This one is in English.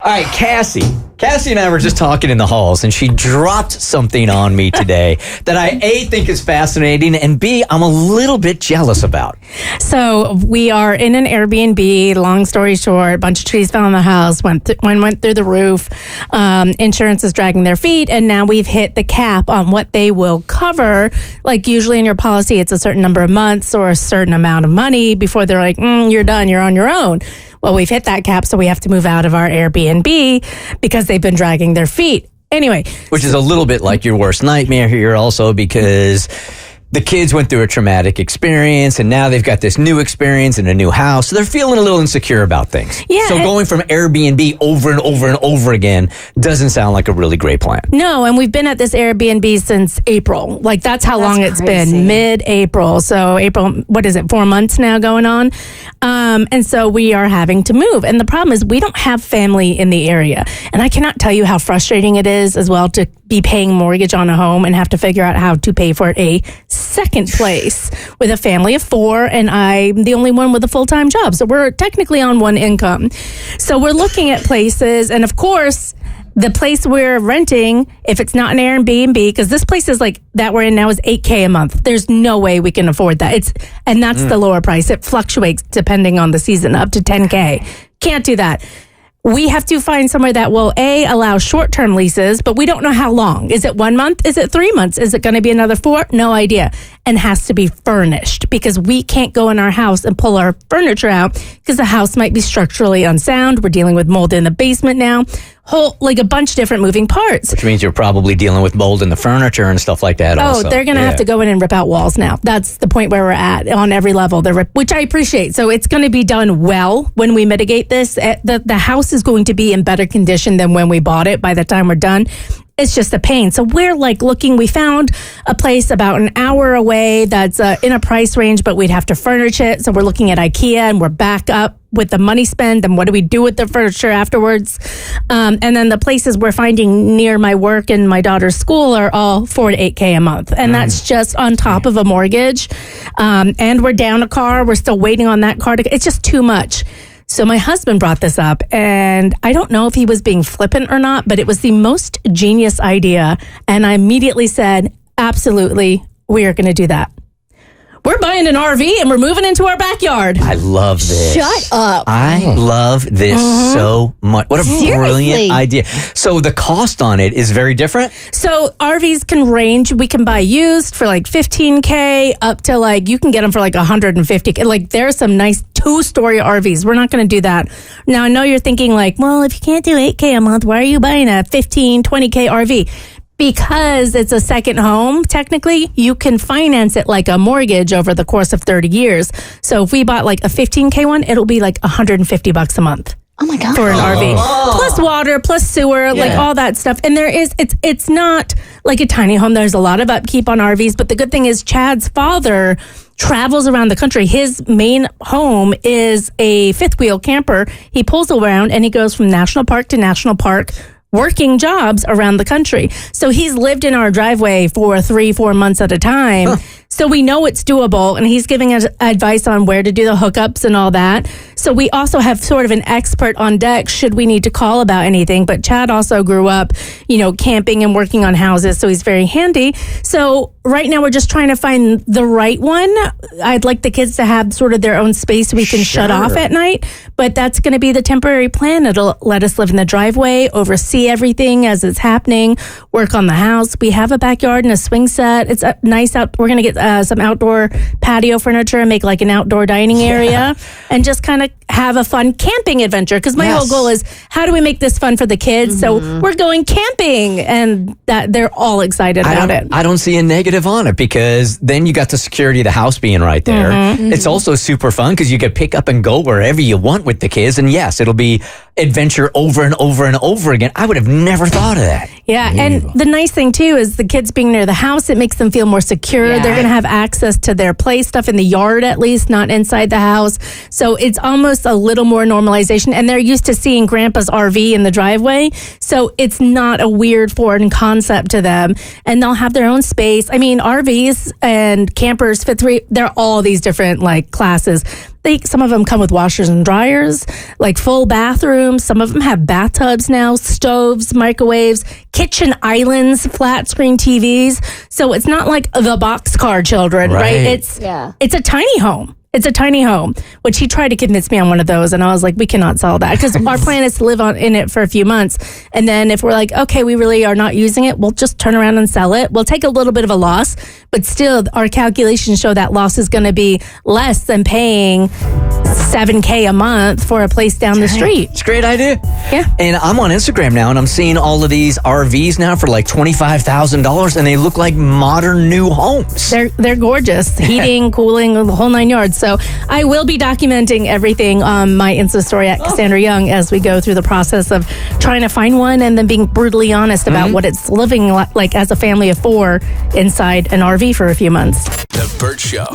All right, Cassie. Cassie and I were just talking in the halls, and she dropped something on me today that I, A, think is fascinating, and B, I'm a little bit jealous about. So we are in an Airbnb, long story short, a bunch of trees fell on the house, one went through the roof, insurance is dragging their feet, and now we've hit the cap on what they will cover. Like usually in your policy, it's a certain number of months or a certain amount of money before they're like, you're done, you're on your own. Well, we've hit that cap, so we have to move out of our Airbnb because they've been dragging their feet. Anyway. Which is a little bit like your worst nightmare here also, because the kids went through a traumatic experience, and now they've got this new experience in a new house. So they're feeling a little insecure about things. Yeah, so going from Airbnb over and over and over again doesn't sound like a really great plan. No, and we've been at this Airbnb since April. Like, that's how long it's been, mid-April. So April, what is it, 4 months now going on? And so we are having to move. And the problem is we don't have family in the area. And I cannot tell you how frustrating it is as well to be paying mortgage on a home and have to figure out how to pay for a second place with a family of 4, and I'm the only one with a full-time job. So we're technically on one income. So we're looking at places, and of course, the place we're renting, if it's not an Airbnb, because this place is like that we're in now is $8,000 a month. There's no way we can afford that. And that's the lower price. It fluctuates depending on the season, up to $10,000. Can't do that. We have to find somewhere that will, A, allow short-term leases, but we don't know how long. Is it 1 month? Is it 3 months? Is it going to be another 4? No idea. And has to be furnished, because we can't go in our house and pull our furniture out because the house might be structurally unsound. We're dealing with mold in the basement now. Like a bunch of different moving parts. Which means you're probably dealing with mold in the furniture and stuff like that also. Oh, they're going to have to go in and rip out walls now. That's the point where we're at on every level, which I appreciate. So it's going to be done well when we mitigate this. The house is going to be in better condition than when we bought it by the time we're done. It's just a pain. So we're like looking, we found a place about an hour away that's in a price range, but we'd have to furnish it. So we're looking at IKEA, and we're back up with the money spent, and what do we do with the furniture afterwards? And then the places we're finding near my work and my daughter's school are all $4,000 to $8,000 a month. And that's just on top of a mortgage. And we're down a car. We're still waiting on that car. It's just too much. So my husband brought this up, and I don't know if he was being flippant or not, but it was the most genius idea. And I immediately said, absolutely, we are going to do that. We're buying an RV and we're moving into our backyard. I love this. Shut up. I love this so much. What a brilliant idea. So the cost on it is very different? So RVs can range. We can buy used for like $15,000 up to like, you can get them for like $150,000. Like there's some nice 2-story RVs. We're not going to do that. Now I know you're thinking like, well, if you can't do $8,000 a month, why are you buying a $15,000, $20,000 RV? Because it's a second home, technically, you can finance it like a mortgage over the course of 30 years. So if we bought like a $15,000 one, it'll be like $150 a month. Oh my God. For an RV. Plus water, plus sewer, like all that stuff. And it's not like a tiny home. There's a lot of upkeep on RVs. But the good thing is Chad's father travels around the country. His main home is a fifth wheel camper. He pulls around and he goes from national park to national park, working jobs around the country. So he's lived in our driveway for 3-4 months at a time. So we know it's doable, and he's giving us advice on where to do the hookups and all that. So we also have sort of an expert on deck should we need to call about anything. But Chad also grew up, camping and working on houses, so he's very handy. So right now we're just trying to find the right one. I'd like the kids to have sort of their own space we can shut off at night, but that's going to be the temporary plan. It'll let us live in the driveway, oversee everything as it's happening, work on the house. We have a backyard and a swing set. It's a nice out. We're going to get some outdoor patio furniture and make like an outdoor dining area and just kind of have a fun camping adventure. Because my whole goal is, how do we make this fun for the kids? So we're going camping, and that they're all excited about it. I don't see a negative on it, because then you got the security of the house being right there. It's also super fun because you can pick up and go wherever you want with the kids. And yes, it'll be adventure over and over and over again. I would have never thought of that. Yeah, and the nice thing too is the kids being near the house, it makes them feel more secure. They're going to have access to their play stuff in the yard, at least, not inside the house. So it's almost a little more normalization, and they're used to seeing Grandpa's RV in the driveway. So it's not a weird foreign concept to them, and they'll have their own space. I mean, RVs and campers, they're all these different like classes. Some of them come with washers and dryers, like full bathrooms. Some of them have bathtubs now, stoves, microwaves, kitchen islands, flat screen TVs. So it's not like the boxcar children, right? It's a tiny home. It's a tiny home, which he tried to convince me on one of those. And I was like, we cannot sell that because our plan is to live in it for a few months. And then if we're like, okay, we really are not using it, we'll just turn around and sell it. We'll take a little bit of a loss, but still our calculations show that loss is going to be less than paying $7,000 a month for a place down the street. It's a great idea. Yeah. And I'm on Instagram now and I'm seeing all of these RVs now for like $25,000 and they look like modern new homes. They're gorgeous. Heating, cooling, the whole 9 yards. So I will be documenting everything on my Insta story at Cassandra Young as we go through the process of trying to find one and then being brutally honest about what it's living like as a family of 4 inside an RV for a few months. The Bert Show.